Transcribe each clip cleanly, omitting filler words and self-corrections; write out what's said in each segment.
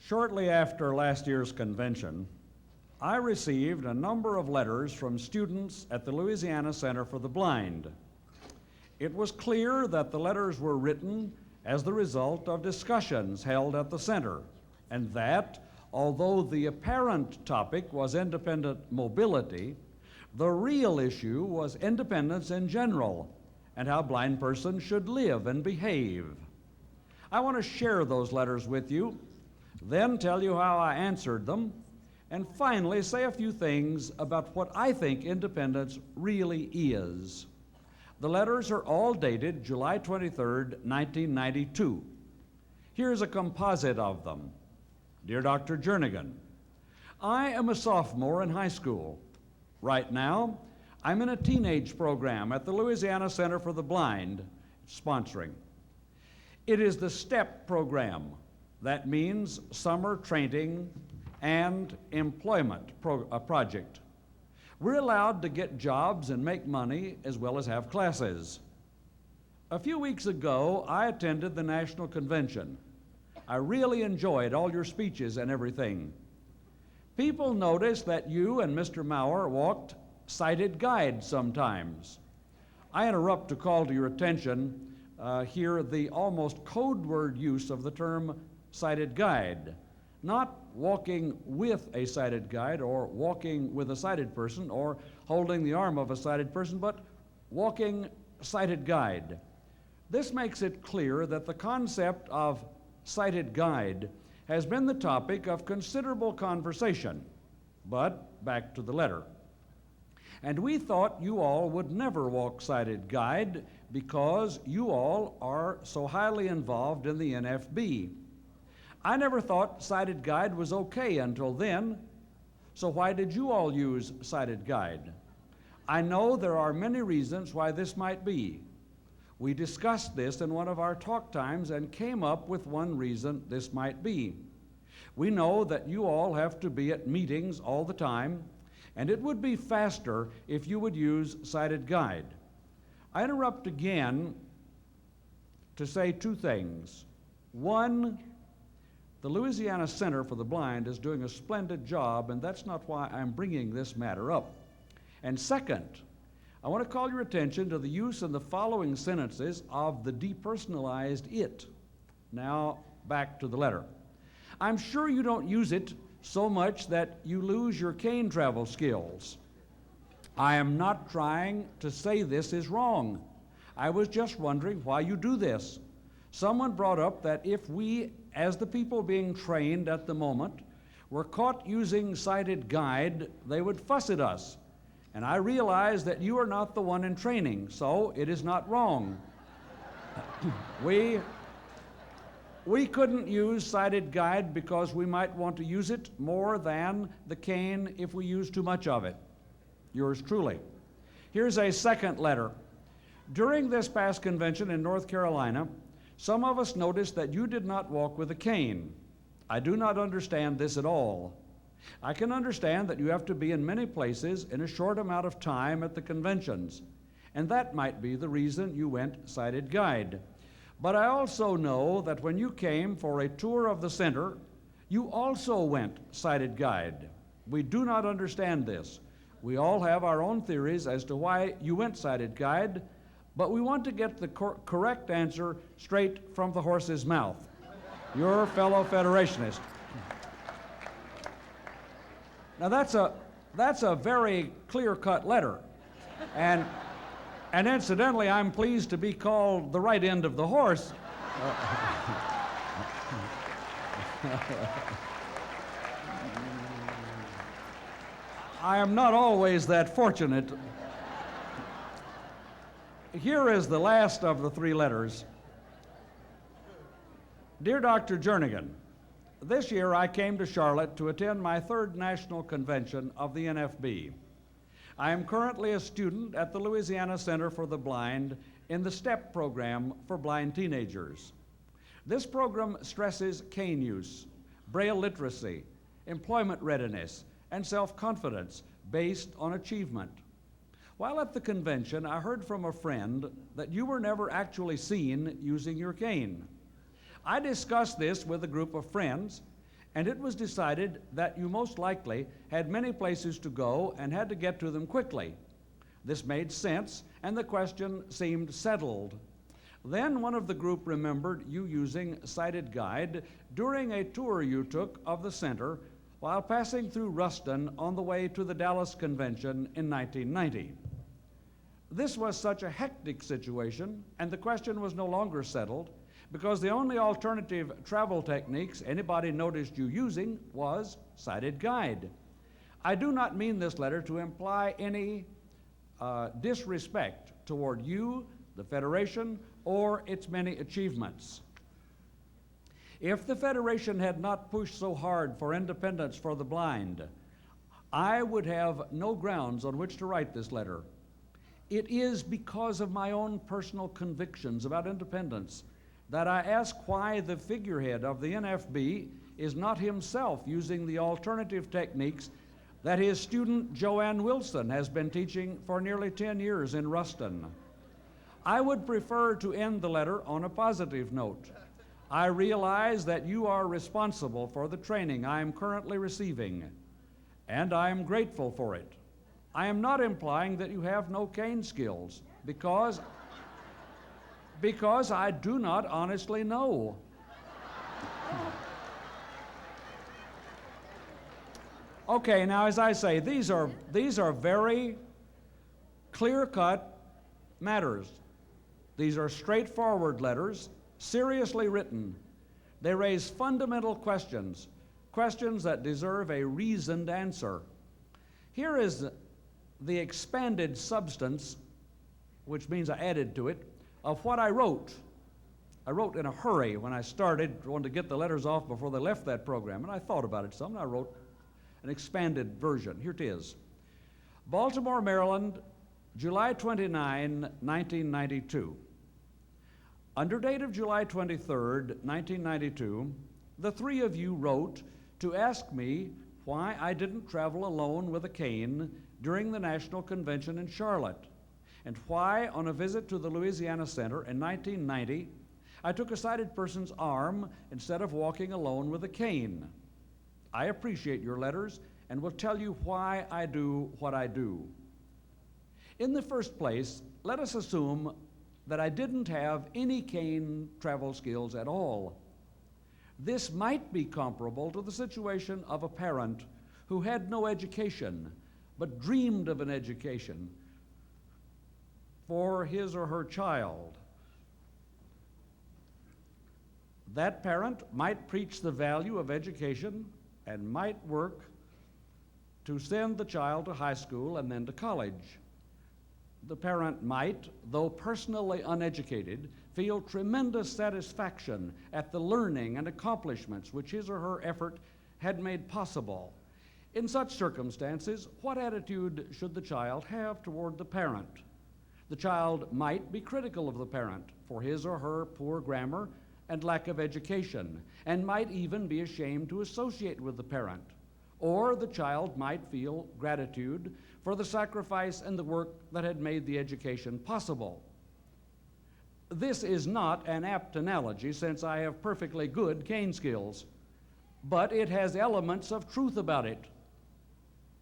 Shortly after last year's convention, I received a number of letters from students at the Louisiana Center for the Blind. It was clear that the letters were written as the result of discussions held at the center, and that, although the apparent topic was independent mobility, the real issue was independence in general and how blind persons should live and behave. I want to share those letters with you, then tell you how I answered them, and finally say a few things about what I think independence really is. The letters are all dated July 23rd, 1992. Here's a composite of them. Dear Dr. Jernigan, I am a sophomore in high school. Right now, I'm in a teenage program at the Louisiana Center for the Blind, sponsoring. It is the STEP program. That means summer training and employment project. We're allowed to get jobs and make money as well as have classes. A few weeks ago, I attended the National Convention. I really enjoyed all your speeches and everything. People noticed that you and Mr. Maurer walked sighted guide sometimes. I interrupt to call to your attention here the almost code word use of the term sighted guide. Not walking with a sighted guide or walking with a sighted person or holding the arm of a sighted person, but walking sighted guide. This makes it clear that the concept of sighted guide has been the topic of considerable conversation. But back to the letter. And we thought you all would never walk sighted guide because you all are so highly involved in the NFB. I never thought sighted guide was okay until then, so why did you all use sighted guide? I know there are many reasons why this might be. We discussed this in one of our talk times and came up with one reason this might be. We know that you all have to be at meetings all the time, and it would be faster if you would use sighted guide. I interrupt again to say two things. One, the Louisiana Center for the Blind is doing a splendid job, and that's not why I'm bringing this matter up. And second, I want to call your attention to the use in the following sentences of the depersonalized it. Now, back to the letter. I'm sure you don't use it so much that you lose your cane travel skills. I am not trying to say this is wrong. I was just wondering why you do this. Someone brought up that if we, as the people being trained at the moment, were caught using sighted guide, they would fuss at us. And I realize that you are not the one in training, so it is not wrong. We couldn't use sighted guide because we might want to use it more than the cane if we use too much of it. Yours truly. Here's a second letter. During this past convention in North Carolina, some of us noticed that you did not walk with a cane. I do not understand this at all. I can understand that you have to be in many places in a short amount of time at the conventions, and that might be the reason you went sighted guide. But I also know that when you came for a tour of the center, you also went sighted guide. We do not understand this. We all have our own theories as to why you went sighted guide, but we want to get the correct answer straight from the horse's mouth. Your fellow Federationist. Now that's a very clear-cut letter, and incidentally, I'm pleased to be called the right end of the horse. I am not always that fortunate. Here is the last of the three letters. Dear Dr. Jernigan, this year I came to Charlotte to attend my third national convention of the NFB. I am currently a student at the Louisiana Center for the Blind in the STEP program for blind teenagers. This program stresses cane use, braille literacy, employment readiness, and self-confidence based on achievement. While at the convention, I heard from a friend that you were never actually seen using your cane. I discussed this with a group of friends, and it was decided that you most likely had many places to go and had to get to them quickly. This made sense, and the question seemed settled. Then one of the group remembered you using sighted guide during a tour you took of the center while passing through Ruston on the way to the Dallas Convention in 1990. This was such a hectic situation, and the question was no longer settled, because the only alternative travel techniques anybody noticed you using was sighted guide. I do not mean this letter to imply any disrespect toward you, the Federation, or its many achievements. If the Federation had not pushed so hard for independence for the blind, I would have no grounds on which to write this letter. It is because of my own personal convictions about independence that I ask why the figurehead of the NFB is not himself using the alternative techniques that his student Joanne Wilson has been teaching for nearly 10 years in Ruston. I would prefer to end the letter on a positive note. I realize that you are responsible for the training I am currently receiving, and I am grateful for it. I am not implying that you have no cane skills, because I do not honestly know. Okay, now as I say, these are very clear-cut matters. These are straightforward letters, seriously written. They raise fundamental questions, questions that deserve a reasoned answer. Here is the expanded substance, which means I added to it, of what I wrote. I wrote in a hurry when I started, wanted to get the letters off before they left that program, and I thought about it some, and I wrote an expanded version. Here it is. Baltimore, Maryland, July 29, 1992. Under date of July 23rd, 1992, the three of you wrote to ask me why I didn't travel alone with a cane during the National Convention in Charlotte, and why, on a visit to the Louisiana Center in 1990, I took a sighted person's arm instead of walking alone with a cane. I appreciate your letters and will tell you why I do what I do. In the first place, let us assume that I didn't have any cane travel skills at all. This might be comparable to the situation of a parent who had no education, but dreamed of an education for his or her child. That parent might preach the value of education and might work to send the child to high school and then to college. The parent might, though personally uneducated, feel tremendous satisfaction at the learning and accomplishments which his or her effort had made possible. In such circumstances, what attitude should the child have toward the parent? The child might be critical of the parent for his or her poor grammar and lack of education, and might even be ashamed to associate with the parent. Or the child might feel gratitude for the sacrifice and the work that had made the education possible. This is not an apt analogy, since I have perfectly good cane skills, but it has elements of truth about it.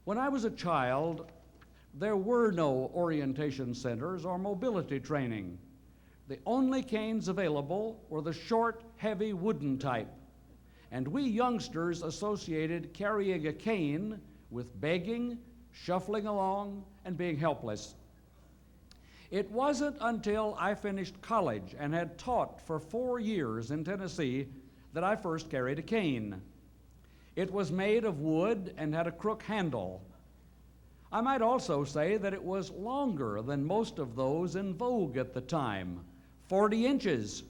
When I was a child, there were no orientation centers or mobility training. The only canes available were the short, heavy wooden type, and we youngsters associated carrying a cane with begging, shuffling along, and being helpless. It wasn't until I finished college and had taught for 4 years in Tennessee that I first carried a cane. It was made of wood and had a crook handle. I might also say that it was longer than most of those in vogue at the time, 40 inches.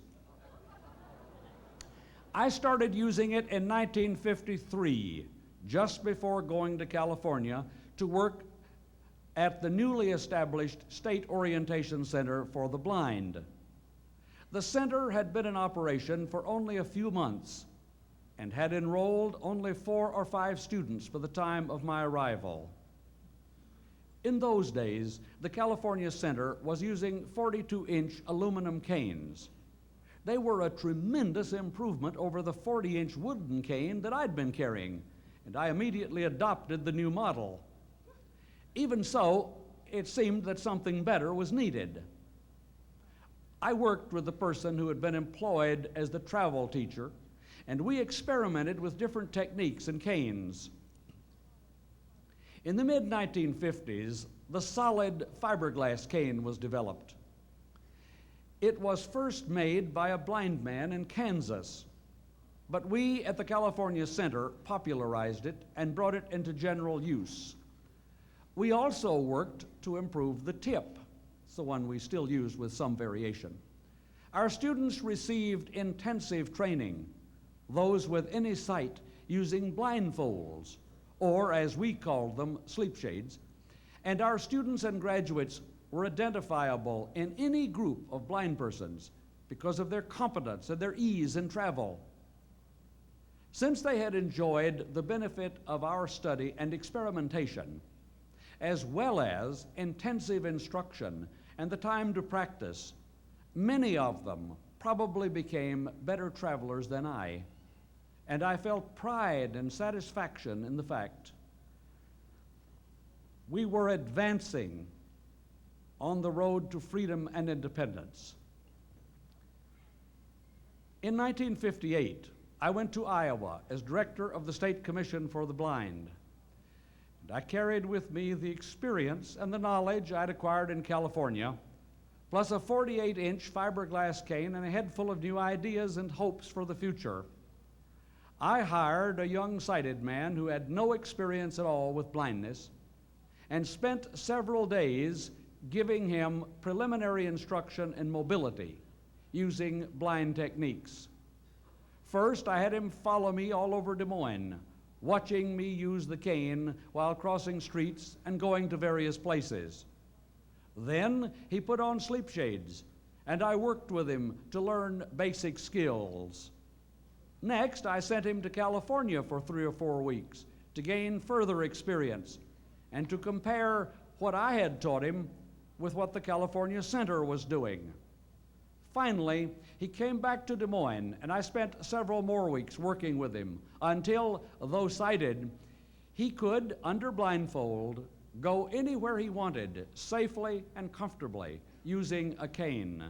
I started using it in 1953, just before going to California to work at the newly established State Orientation Center for the Blind. The center had been in operation for only a few months and had enrolled only 4 or 5 students by the time of my arrival. In those days, the California Center was using 42-inch aluminum canes. They were a tremendous improvement over the 40-inch wooden cane that I'd been carrying, and I immediately adopted the new model. Even so, it seemed that something better was needed. I worked with the person who had been employed as the travel teacher, and we experimented with different techniques and canes. In the mid-1950s, the solid fiberglass cane was developed. It was first made by a blind man in Kansas, but we at the California Center popularized it and brought it into general use. We also worked to improve the tip. It's the one we still use with some variation. Our students received intensive training, those with any sight using blindfolds, or as we called them, sleep shades, and our students and graduates were identifiable in any group of blind persons because of their competence and their ease in travel. Since they had enjoyed the benefit of our study and experimentation, as well as intensive instruction and the time to practice, many of them probably became better travelers than I, and I felt pride and satisfaction in the fact we were advancing on the road to freedom and independence. In 1958, I went to Iowa as director of the State Commission for the Blind. And I carried with me the experience and the knowledge I'd acquired in California, plus a 48-inch fiberglass cane and a head full of new ideas and hopes for the future. I hired a young sighted man who had no experience at all with blindness and spent several days giving him preliminary instruction in mobility using blind techniques. First, I had him follow me all over Des Moines, watching me use the cane while crossing streets and going to various places. Then he put on sleep shades, and I worked with him to learn basic skills. Next, I sent him to California for 3 or 4 weeks to gain further experience and to compare what I had taught him with what the California Center was doing. Finally, he came back to Des Moines, and I spent several more weeks working with him until, though sighted, he could, under blindfold, go anywhere he wanted safely and comfortably using a cane.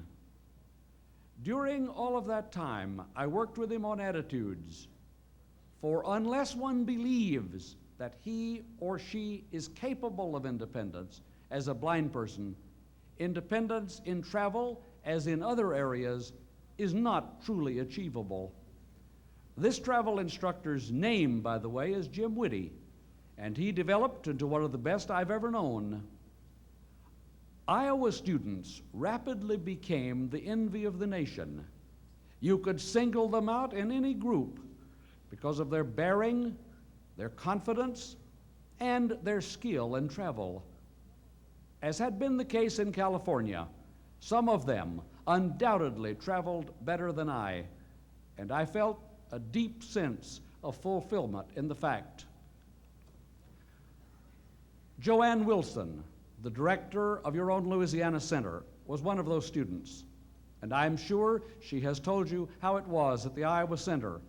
During all of that time, I worked with him on attitudes. For unless one believes that he or she is capable of independence as a blind person, independence in travel, as in other areas, is not truly achievable. This travel instructor's name, by the way, is Jim Whitty, and he developed into one of the best I've ever known. Iowa students rapidly became the envy of the nation. You could single them out in any group because of their bearing, their confidence, and their skill in travel. As had been the case in California, some of them undoubtedly traveled better than I, and I felt a deep sense of fulfillment in the fact. Joanne Wilson, the director of your own Louisiana Center, was one of those students, and I'm sure she has told you how it was at the Iowa Center,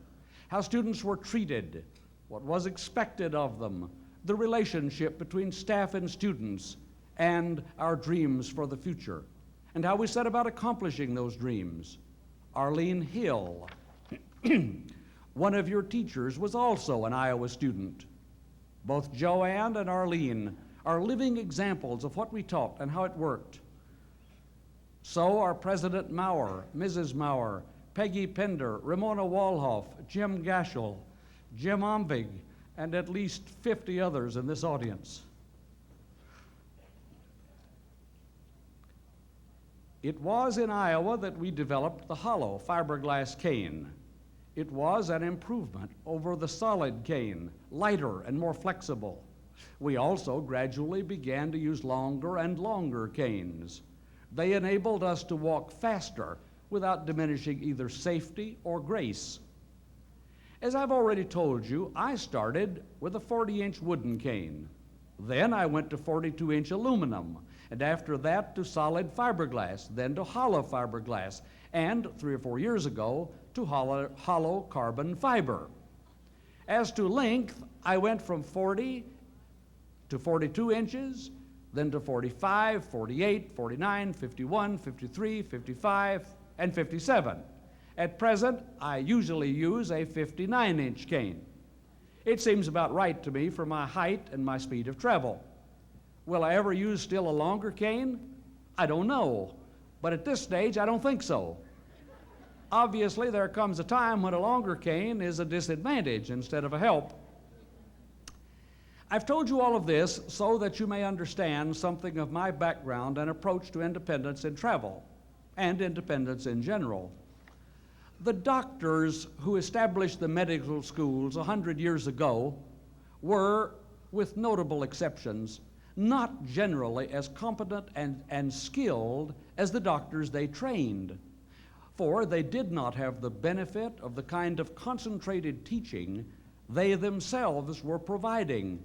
how students were treated, what was expected of them, the relationship between staff and students, and our dreams for the future, and how we set about accomplishing those dreams. Arlene Hill, one of your teachers, was also an Iowa student. Both Joanne and Arlene are living examples of what we taught and how it worked. So are President Maurer, Mrs. Maurer, Peggy Pender, Ramona Walhoff, Jim Gashel, Jim Omvig, and at least 50 others in this audience. It was in Iowa that we developed the hollow fiberglass cane. It was an improvement over the solid cane, lighter and more flexible. We also gradually began to use longer and longer canes. They enabled us to walk faster without diminishing either safety or grace. As I've already told you, I started with a 40-inch wooden cane. Then I went to 42-inch aluminum, and after that to solid fiberglass, then to hollow fiberglass, and 3 or 4 years ago to hollow carbon fiber. As to length, I went from 40 to 42 inches, then to 45, 48, 49, 51, 53, 55, and 57. At present, I usually use a 59-inch cane. It seems about right to me for my height and my speed of travel. Will I ever use still a longer cane? I don't know, but at this stage, I don't think so. Obviously, there comes a time when a longer cane is a disadvantage instead of a help. I've told you all of this so that you may understand something of my background and approach to independence in travel, and independence in general. The doctors who established the medical schools 100 years ago were, with notable exceptions, not generally as competent and skilled as the doctors they trained, for they did not have the benefit of the kind of concentrated teaching they themselves were providing.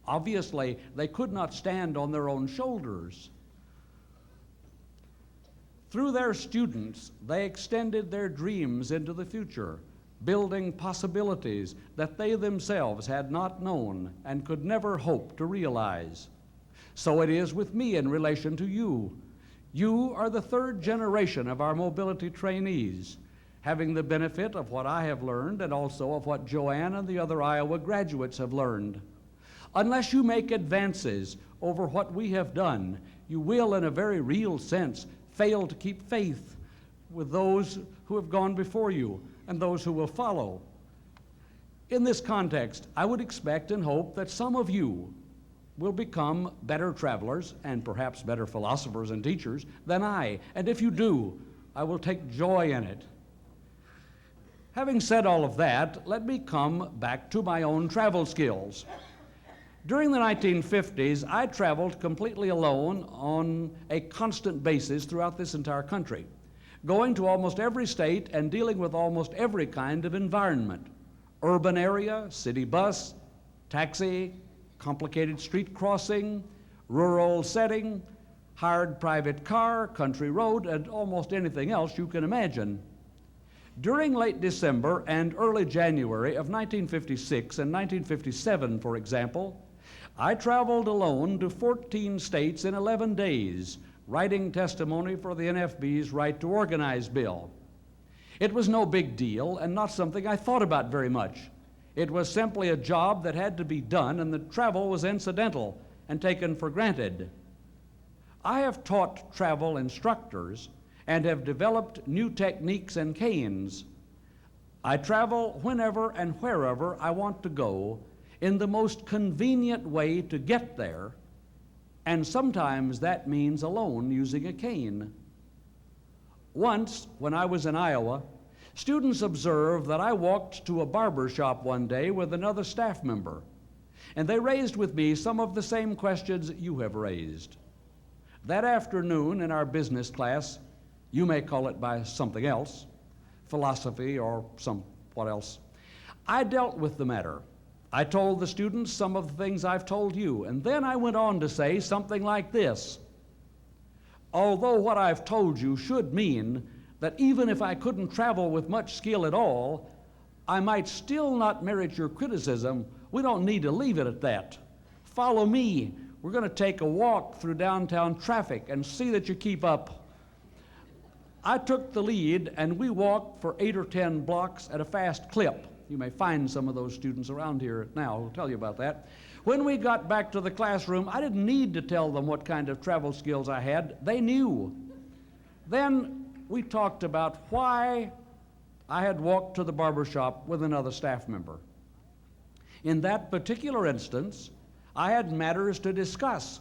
Obviously, they could not stand on their own shoulders. Through their students, they extended their dreams into the future, building possibilities that they themselves had not known and could never hope to realize. So it is with me in relation to you. You are the third generation of our mobility trainees, having the benefit of what I have learned and also of what Joanne and the other Iowa graduates have learned. Unless you make advances over what we have done, you will, in a very real sense, fail to keep faith with those who have gone before you and those who will follow. In this context, I would expect and hope that some of you will become better travelers and perhaps better philosophers and teachers than I, and if you do, I will take joy in it. Having said all of that, let me come back to my own travel skills. During the 1950s, I traveled completely alone on a constant basis throughout this entire country, going to almost every state and dealing with almost every kind of environment: urban area, city bus, taxi, complicated street crossing, rural setting, hired private car, country road, and almost anything else you can imagine. During late December and early January of 1956 and 1957, for example, I traveled alone to 14 states in 11 days, writing testimony for the NFB's Right to Organize bill. It was no big deal and not something I thought about very much. It was simply a job that had to be done, and the travel was incidental and taken for granted. I have taught travel instructors and have developed new techniques and canes. I travel whenever and wherever I want to go in the most convenient way to get there, and sometimes that means alone using a cane. Once, when I was in Iowa, students observed that I walked to a barber shop one day with another staff member, and they raised with me some of the same questions you have raised. That afternoon in our business class, you may call it by something else, philosophy or somewhat else, I dealt with the matter. I told the students some of the things I've told you, and then I went on to say something like this: although what I've told you should mean that even if I couldn't travel with much skill at all, I might still not merit your criticism, we don't need to leave it at that. Follow me. We're going to take a walk through downtown traffic and see that you keep up. I took the lead, and we walked for 8 or 10 blocks at a fast clip. You may find some of those students around here now who'll tell you about that. When we got back to the classroom, I didn't need to tell them what kind of travel skills I had. They knew. Then we talked about why I had walked to the barber shop with another staff member. In that particular instance, I had matters to discuss,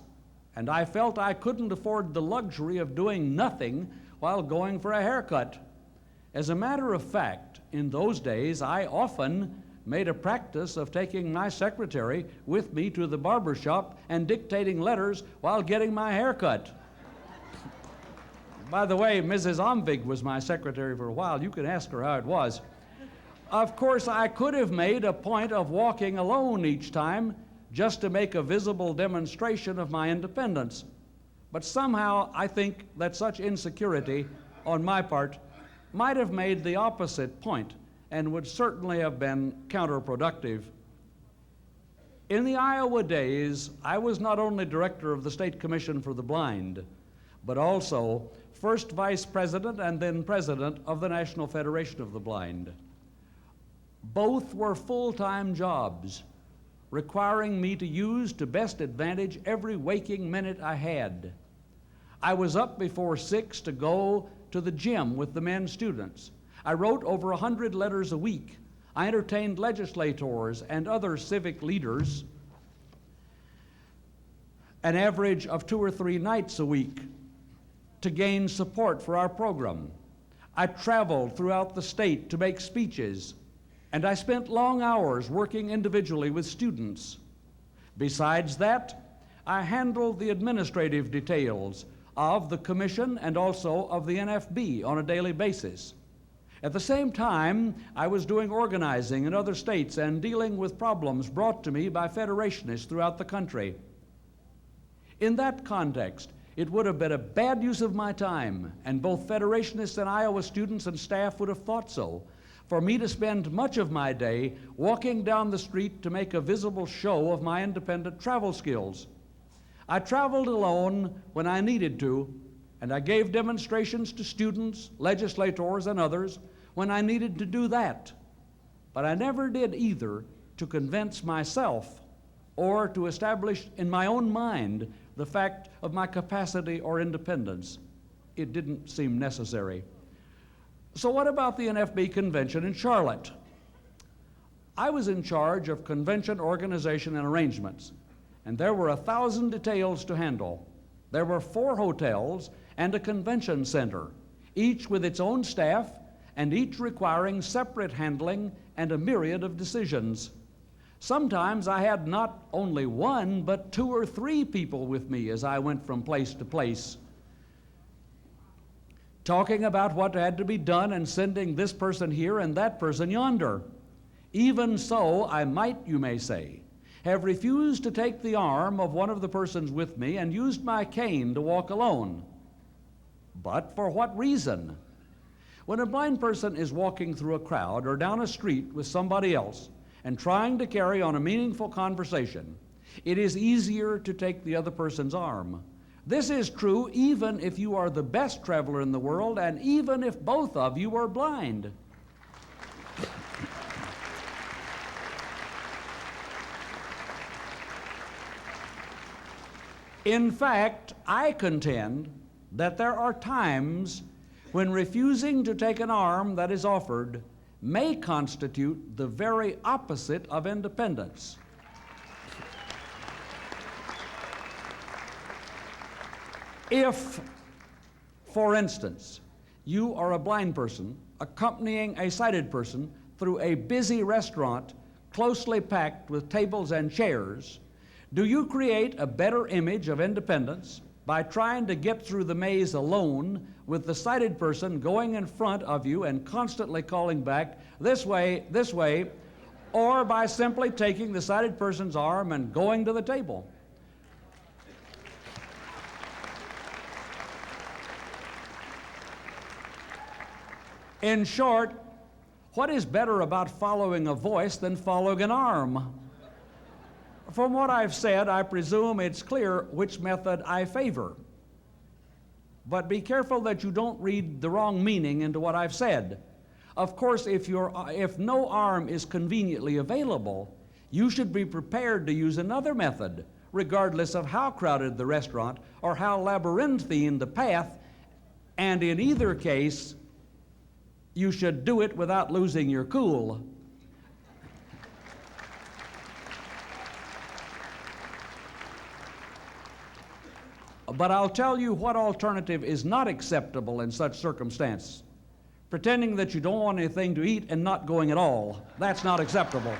and I felt I couldn't afford the luxury of doing nothing while going for a haircut. As a matter of fact, in those days, I often made a practice of taking my secretary with me to the barber shop and dictating letters while getting my hair cut. By the way, Mrs. Omvig was my secretary for a while. You can ask her how it was. Of course, I could have made a point of walking alone each time just to make a visible demonstration of my independence. But somehow I think that such insecurity on my part might have made the opposite point and would certainly have been counterproductive. In the Iowa days, I was not only director of the State Commission for the Blind, but also first vice president and then president of the National Federation of the Blind. Both were full-time jobs, requiring me to use to best advantage every waking minute I had. I was up before 6 to go to the gym with the men students. I wrote over 100 letters a week. I entertained legislators and other civic leaders an average of 2 or 3 nights a week to gain support for our program. I traveled throughout the state to make speeches, and I spent long hours working individually with students. Besides that, I handled the administrative details of the commission and also of the NFB on a daily basis. At the same time, I was doing organizing in other states and dealing with problems brought to me by federationists throughout the country. In that context, it would have been a bad use of my time, and both federationists and Iowa students and staff would have thought so, for me to spend much of my day walking down the street to make a visible show of my independent travel skills. I traveled alone when I needed to, and I gave demonstrations to students, legislators, and others when I needed to do that. But I never did either to convince myself or to establish in my own mind the fact of my capacity or independence. It didn't seem necessary. So what about the NFB convention in Charlotte? I was in charge of convention organization and arrangements, and there were 1,000 details to handle. There were 4 hotels and a convention center, each with its own staff and each requiring separate handling and a myriad of decisions. Sometimes I had not only 1, but 2 or 3 people with me as I went from place to place, talking about what had to be done and sending this person here and that person yonder. Even so, I might, you may say, have refused to take the arm of one of the persons with me and used my cane to walk alone. But for what reason? When a blind person is walking through a crowd or down a street with somebody else and trying to carry on a meaningful conversation, it is easier to take the other person's arm. This is true even if you are the best traveler in the world and even if both of you are blind. In fact, I contend that there are times when refusing to take an arm that is offered may constitute the very opposite of independence. If, for instance, you are a blind person accompanying a sighted person through a busy restaurant closely packed with tables and chairs, do you create a better image of independence by trying to get through the maze alone with the sighted person going in front of you and constantly calling back, this way, or by simply taking the sighted person's arm and going to the table? In short, what is better about following a voice than following an arm? From what I've said, I presume it's clear which method I favor. But be careful that you don't read the wrong meaning into what I've said. Of course, if no arm is conveniently available, you should be prepared to use another method, regardless of how crowded the restaurant or how labyrinthine the path, and in either case, you should do it without losing your cool. But I'll tell you what alternative is not acceptable in such circumstance. Pretending that you don't want anything to eat and not going at all. That's not acceptable.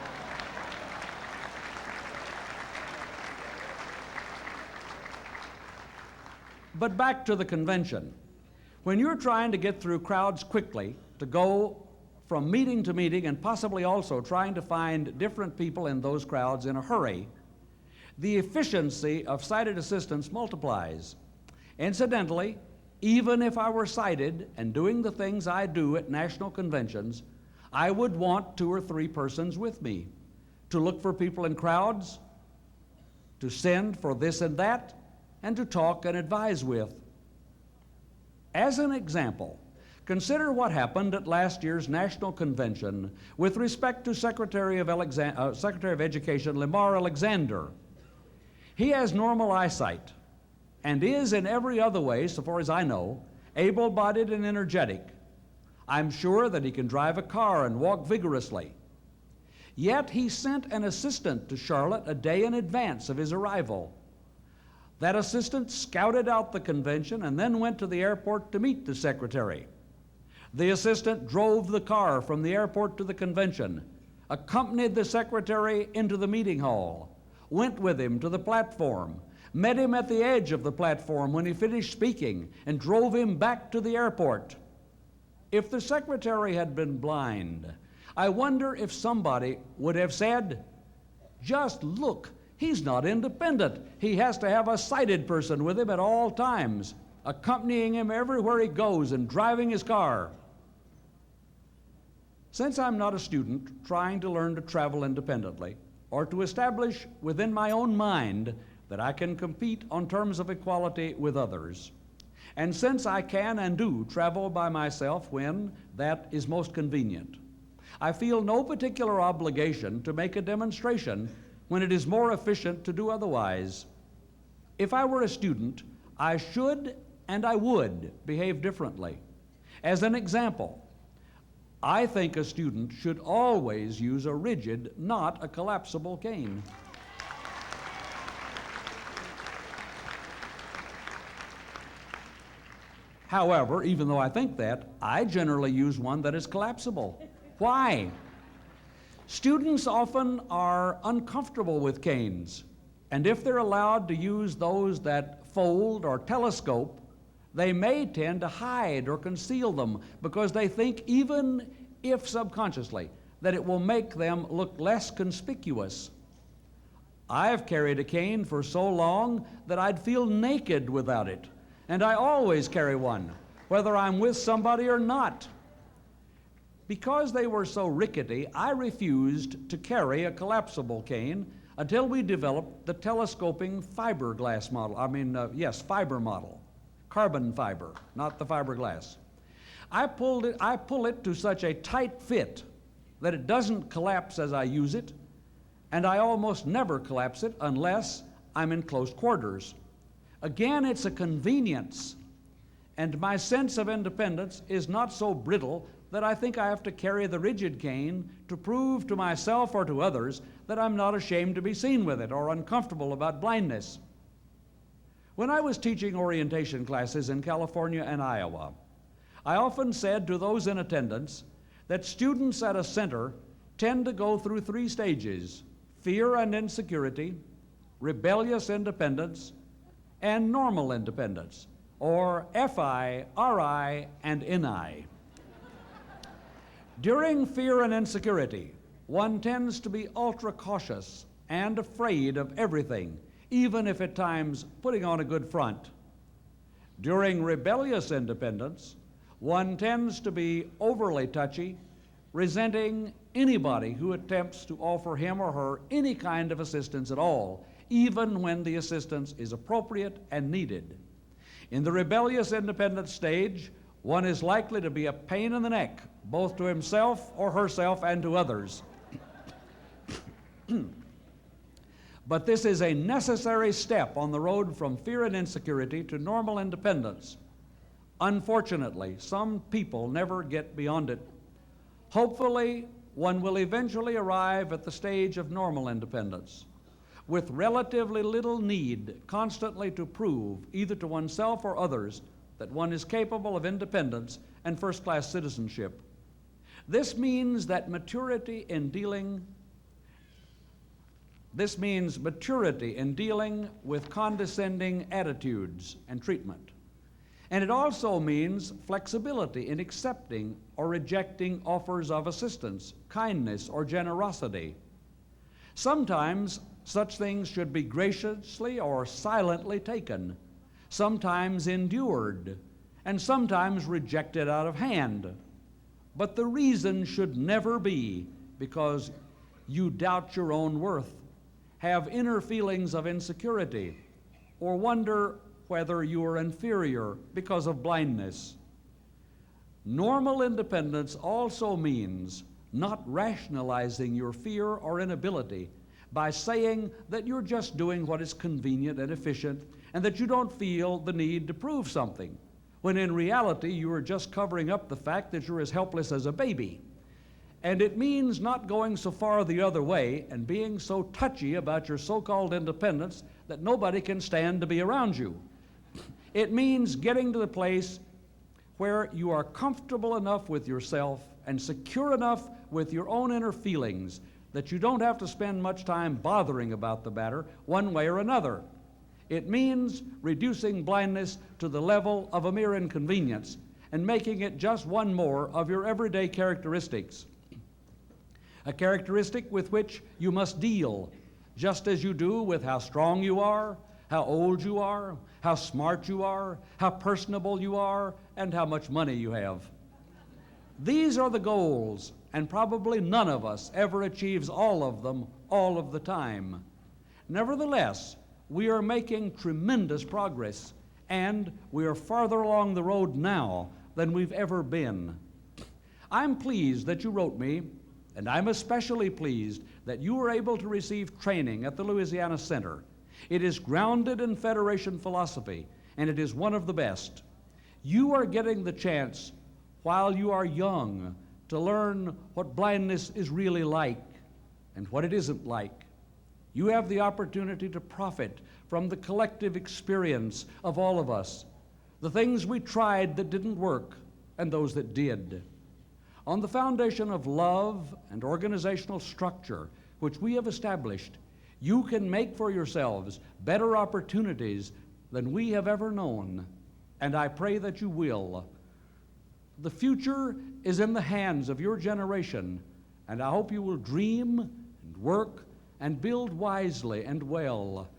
But back to the convention. When you're trying to get through crowds quickly, to go from meeting to meeting, and possibly also trying to find different people in those crowds in a hurry, the efficiency of sighted assistance multiplies. Incidentally, even if I were sighted and doing the things I do at national conventions, I would want 2 or 3 persons with me to look for people in crowds, to send for this and that, and to talk and advise with. As an example, consider what happened at last year's national convention with respect to Secretary of Education Lamar Alexander. He has normal eyesight and is in every other way, so far as I know, able-bodied and energetic. I'm sure that he can drive a car and walk vigorously. Yet he sent an assistant to Charlotte a day in advance of his arrival. That assistant scouted out the convention and then went to the airport to meet the secretary. The assistant drove the car from the airport to the convention, accompanied the secretary into the meeting hall, went with him to the platform, met him at the edge of the platform when he finished speaking, and drove him back to the airport. If the secretary had been blind, I wonder if somebody would have said, "Just look, he's not independent. He has to have a sighted person with him at all times, accompanying him everywhere he goes and driving his car." Since I'm not a student trying to learn to travel independently or to establish within my own mind that I can compete on terms of equality with others, and since I can and do travel by myself when that is most convenient, I feel no particular obligation to make a demonstration when it is more efficient to do otherwise. If I were a student, I should and I would behave differently. As an example, I think a student should always use a rigid, not a collapsible cane. However, even though I think that, I generally use one that is collapsible. Why? Students often are uncomfortable with canes, and if they're allowed to use those that fold or telescope, they may tend to hide or conceal them because they think, even if subconsciously, that it will make them look less conspicuous. I've carried a cane for so long that I'd feel naked without it, and I always carry one, whether I'm with somebody or not. Because they were so rickety, I refused to carry a collapsible cane until we developed the telescoping fiberglass model. Fiber model. Carbon fiber, not the fiberglass. I pull it to such a tight fit that it doesn't collapse as I use it, and I almost never collapse it unless I'm in close quarters. Again, it's a convenience, and my sense of independence is not so brittle that I think I have to carry the rigid cane to prove to myself or to others that I'm not ashamed to be seen with it or uncomfortable about blindness. When I was teaching orientation classes in California and Iowa, I often said to those in attendance that students at a center tend to go through 3 stages: fear and insecurity, rebellious independence, and normal independence, or FI, RI, and NI. During fear and insecurity, one tends to be ultra cautious and afraid of everything, even if at times putting on a good front. During rebellious independence, one tends to be overly touchy, resenting anybody who attempts to offer him or her any kind of assistance at all, even when the assistance is appropriate and needed. In the rebellious independent stage, one is likely to be a pain in the neck, both to himself or herself and to others. But this is a necessary step on the road from fear and insecurity to normal independence. Unfortunately, some people never get beyond it. Hopefully, one will eventually arrive at the stage of normal independence, with relatively little need constantly to prove, either to oneself or others, that one is capable of independence and first-class citizenship. This means maturity in dealing with condescending attitudes and treatment. And it also means flexibility in accepting or rejecting offers of assistance, kindness, or generosity. Sometimes such things should be graciously or silently taken. sometimes endured, and sometimes rejected out of hand. But the reason should never be because you doubt your own worth, have inner feelings of insecurity, or wonder whether you are inferior because of blindness. Normal independence also means not rationalizing your fear or inability by saying that you're just doing what is convenient and efficient and that you don't feel the need to prove something, when in reality you are just covering up the fact that you're as helpless as a baby. And it means not going so far the other way and being so touchy about your so-called independence that nobody can stand to be around you. It means getting to the place where you are comfortable enough with yourself and secure enough with your own inner feelings that you don't have to spend much time bothering about the matter one way or another. It means reducing blindness to the level of a mere inconvenience and making it just one more of your everyday characteristics. A characteristic with which you must deal, just as you do with how strong you are, how old you are, how smart you are, how personable you are, and how much money you have. These are the goals, and probably none of us ever achieves all of them all of the time. Nevertheless, we are making tremendous progress, and we are farther along the road now than we've ever been. I'm pleased that you wrote me, and I'm especially pleased that you were able to receive training at the Louisiana Center. It is grounded in Federation philosophy, and it is one of the best. You are getting the chance, while you are young, to learn what blindness is really like and what it isn't like. You have the opportunity to profit from the collective experience of all of us, the things we tried that didn't work and those that did. On the foundation of love and organizational structure, which we have established, you can make for yourselves better opportunities than we have ever known, and I pray that you will. The future is in the hands of your generation, and I hope you will dream and work and build wisely and well.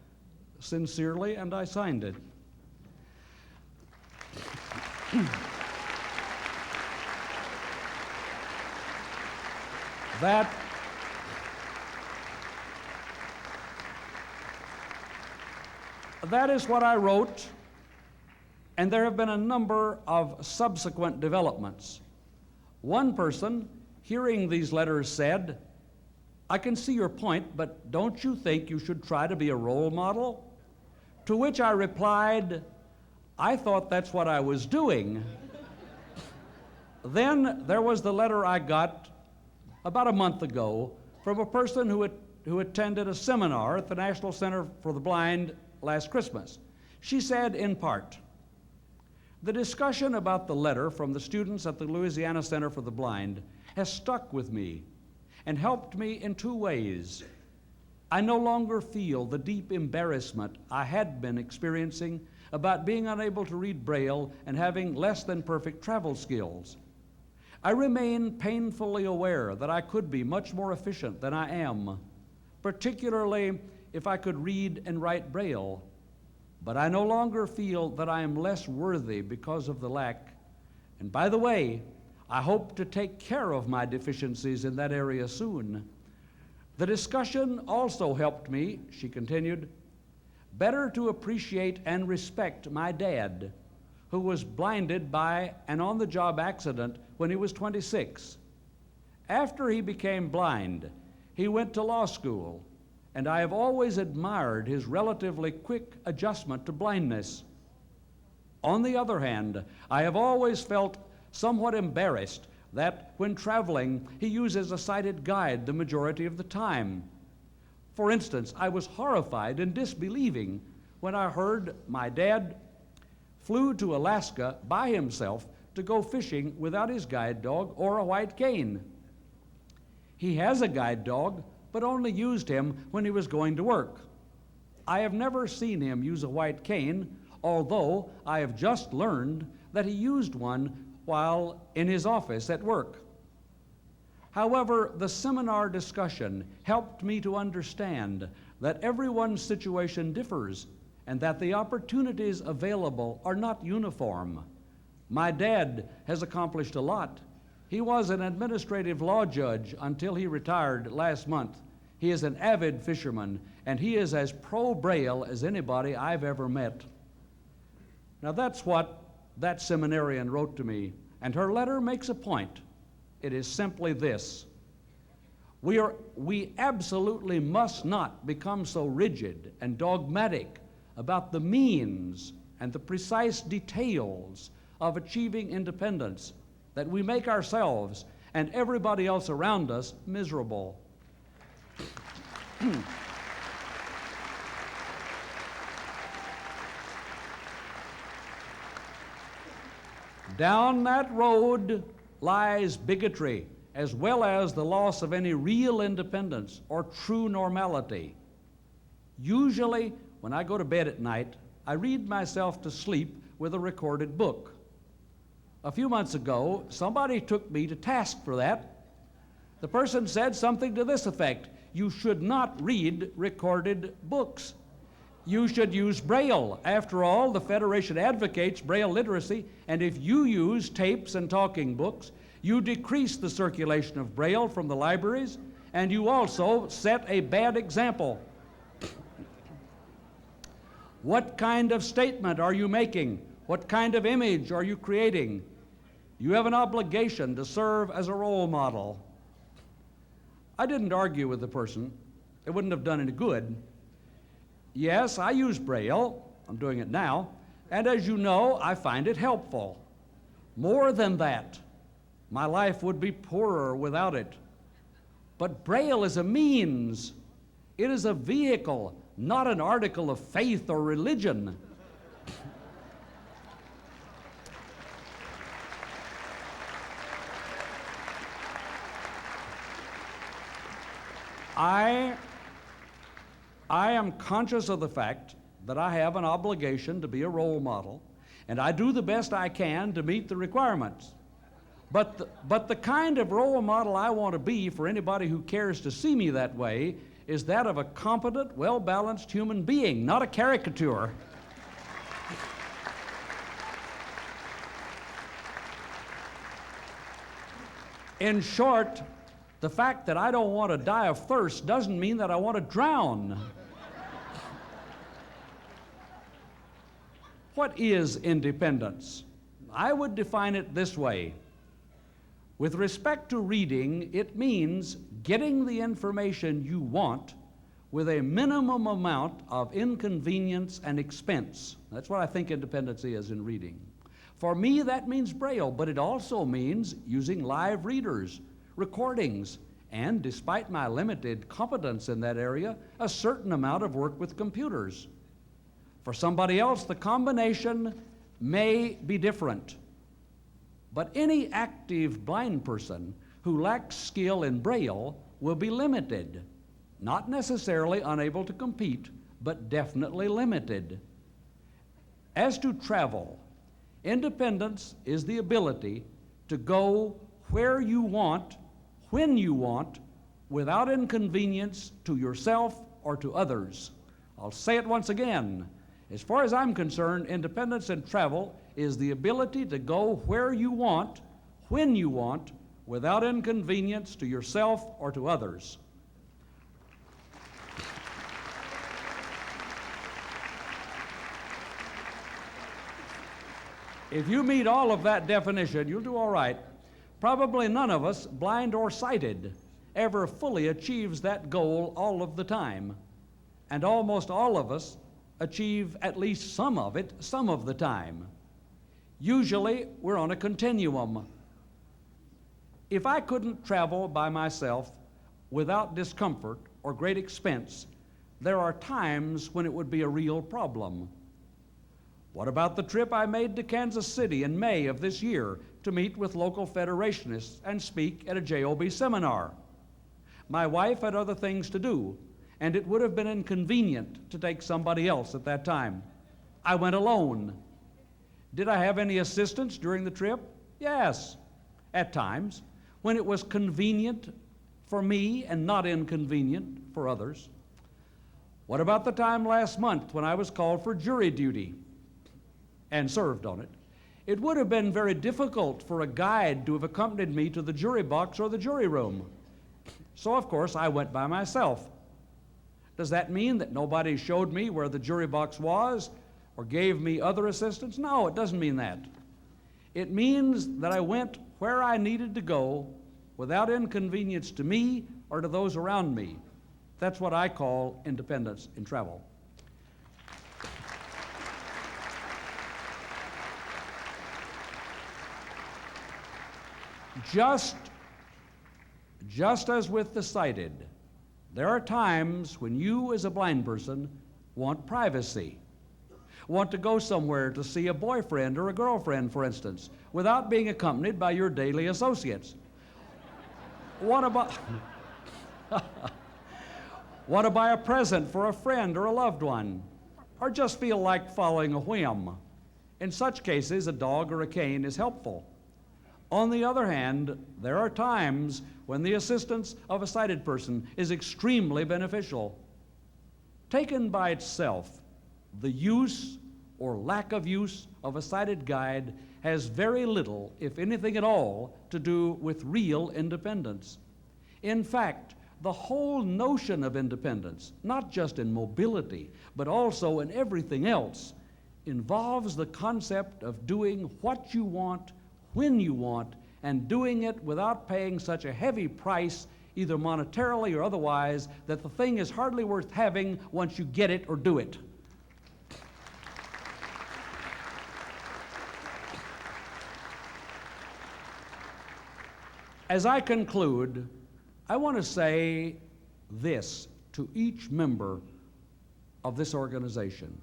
Sincerely, and I signed it. That is what I wrote, and there have been a number of subsequent developments. One person, hearing these letters, said, "I can see your point, but don't you think you should try to be a role model?" To which I replied, "I thought that's what I was doing." Then there was the letter I got about a month ago from a person who attended a seminar at the National Center for the Blind last Christmas. She said, in part, "The discussion about the letter from the students at the Louisiana Center for the Blind has stuck with me and helped me in two ways. I no longer feel the deep embarrassment I had been experiencing about being unable to read Braille and having less than perfect travel skills. I remain painfully aware that I could be much more efficient than I am, particularly if I could read and write Braille, but I no longer feel that I am less worthy because of the lack. And by the way, I hope to take care of my deficiencies in that area soon. The discussion also helped me," she continued, "better to appreciate and respect my dad, who was blinded by an on-the-job accident when he was 26. After he became blind, he went to law school, and I have always admired his relatively quick adjustment to blindness. On the other hand, I have always felt somewhat embarrassed that when traveling, he uses a sighted guide the majority of the time. For instance, I was horrified and disbelieving when I heard my dad flew to Alaska by himself to go fishing without his guide dog or a white cane. He has a guide dog, but only used him when he was going to work. I have never seen him use a white cane, although I have just learned that he used one while in his office at work. However, the seminar discussion helped me to understand that everyone's situation differs and that the opportunities available are not uniform. My dad has accomplished a lot. He was an administrative law judge until he retired last month. He is an avid fisherman, and he is as pro-Braille as anybody I've ever met. Now that's what that seminarian wrote to me, and her letter makes a point. It is simply this: we absolutely must not become so rigid and dogmatic about the means and the precise details of achieving independence that we make ourselves and everybody else around us miserable. Down that road lies bigotry, as well as the loss of any real independence or true normality. Usually, when I go to bed at night, I read myself to sleep with a recorded book. A few months ago, somebody took me to task for that. The person said something to this effect: you should not read recorded books. You should use Braille. After all, the Federation advocates Braille literacy, and if you use tapes and talking books, you decrease the circulation of Braille from the libraries, and you also set a bad example. What kind of statement are you making? What kind of image are you creating? You have an obligation to serve as a role model. I didn't argue with the person. It wouldn't have done any good. Yes, I use Braille. I'm doing it now. And as you know, I find it helpful. More than that, my life would be poorer without it. But Braille is a means. It is a vehicle, not an article of faith or religion. I am conscious of the fact that I have an obligation to be a role model, and I do the best I can to meet the requirements. But the kind of role model I want to be for anybody who cares to see me that way is that of a competent, well-balanced human being, not a caricature. In short, the fact that I don't want to die of thirst doesn't mean that I want to drown. What is independence? I would define it this way. With respect to reading, it means getting the information you want with a minimum amount of inconvenience and expense. That's what I think independence is in reading. For me, that means Braille, but it also means using live readers, recordings, and despite my limited competence in that area, a certain amount of work with computers. For somebody else, the combination may be different. But any active blind person who lacks skill in Braille will be limited, not necessarily unable to compete, but definitely limited. As to travel, independence is the ability to go where you want, when you want, without inconvenience to yourself or to others. I'll say it once again. As far as I'm concerned, independence in travel is the ability to go where you want, when you want, without inconvenience to yourself or to others. If you meet all of that definition, you'll do all right. Probably none of us, blind or sighted, ever fully achieves that goal all of the time. And almost all of us achieve at least some of it some of the time. Usually, we're on a continuum. If I couldn't travel by myself without discomfort or great expense, there are times when it would be a real problem. What about the trip I made to Kansas City in May of this year to meet with local Federationists and speak at a JOB seminar? My wife had other things to do, and it would have been inconvenient to take somebody else at that time. I went alone. Did I have any assistance during the trip? Yes, at times, when it was convenient for me and not inconvenient for others. What about the time last month when I was called for jury duty and served on it? It would have been very difficult for a guide to have accompanied me to the jury box or the jury room. So, of course, I went by myself. Does that mean that nobody showed me where the jury box was or gave me other assistance? No, it doesn't mean that. It means that I went where I needed to go without inconvenience to me or to those around me. That's what I call independence in travel. Just as with the sighted, there are times when you as a blind person want privacy, want to go somewhere to see a boyfriend or a girlfriend, for instance, without being accompanied by your daily associates. Want to buy a present for a friend or a loved one, or just feel like following a whim. In such cases, a dog or a cane is helpful. On the other hand, there are times when the assistance of a sighted person is extremely beneficial. Taken by itself, the use or lack of use of a sighted guide has very little, if anything at all, to do with real independence. In fact, the whole notion of independence, not just in mobility, but also in everything else, involves the concept of doing what you want, when you want, and doing it without paying such a heavy price, either monetarily or otherwise, that the thing is hardly worth having once you get it or do it. As I conclude, I want to say this to each member of this organization.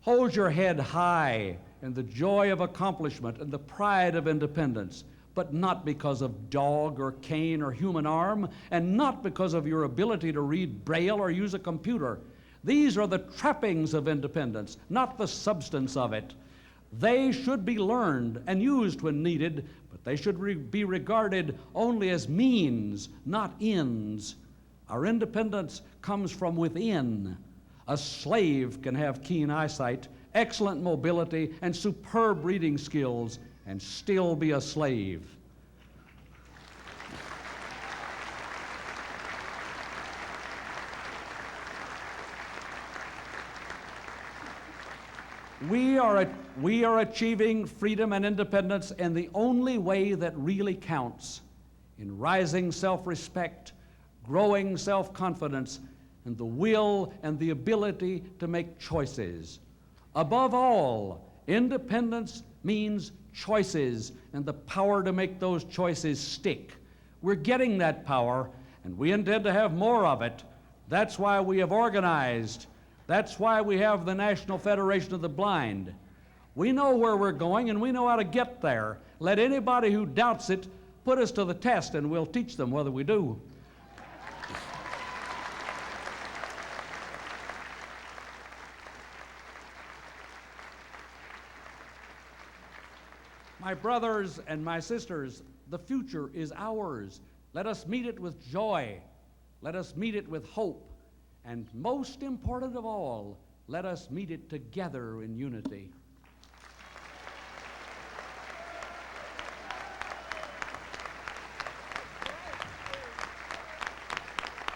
Hold your head high in the joy of accomplishment and the pride of independence, but not because of dog or cane or human arm, and not because of your ability to read Braille or use a computer. These are the trappings of independence, not the substance of it. They should be learned and used when needed, but they should be regarded only as means, not ends. Our independence comes from within. A slave can have keen eyesight, excellent mobility, and superb reading skills, and still be a slave. We are achieving freedom and independence in the only way that really counts, in rising self-respect, growing self-confidence, and the will and the ability to make choices. Above all, independence means choices and the power to make those choices stick. We're getting that power, and we intend to have more of it. That's why we have organized. That's why we have the National Federation of the Blind. We know where we're going, and we know how to get there. Let anybody who doubts it put us to the test, and we'll teach them whether we do. My brothers and my sisters, the future is ours. Let us meet it with joy. Let us meet it with hope. And most important of all, let us meet it together in unity.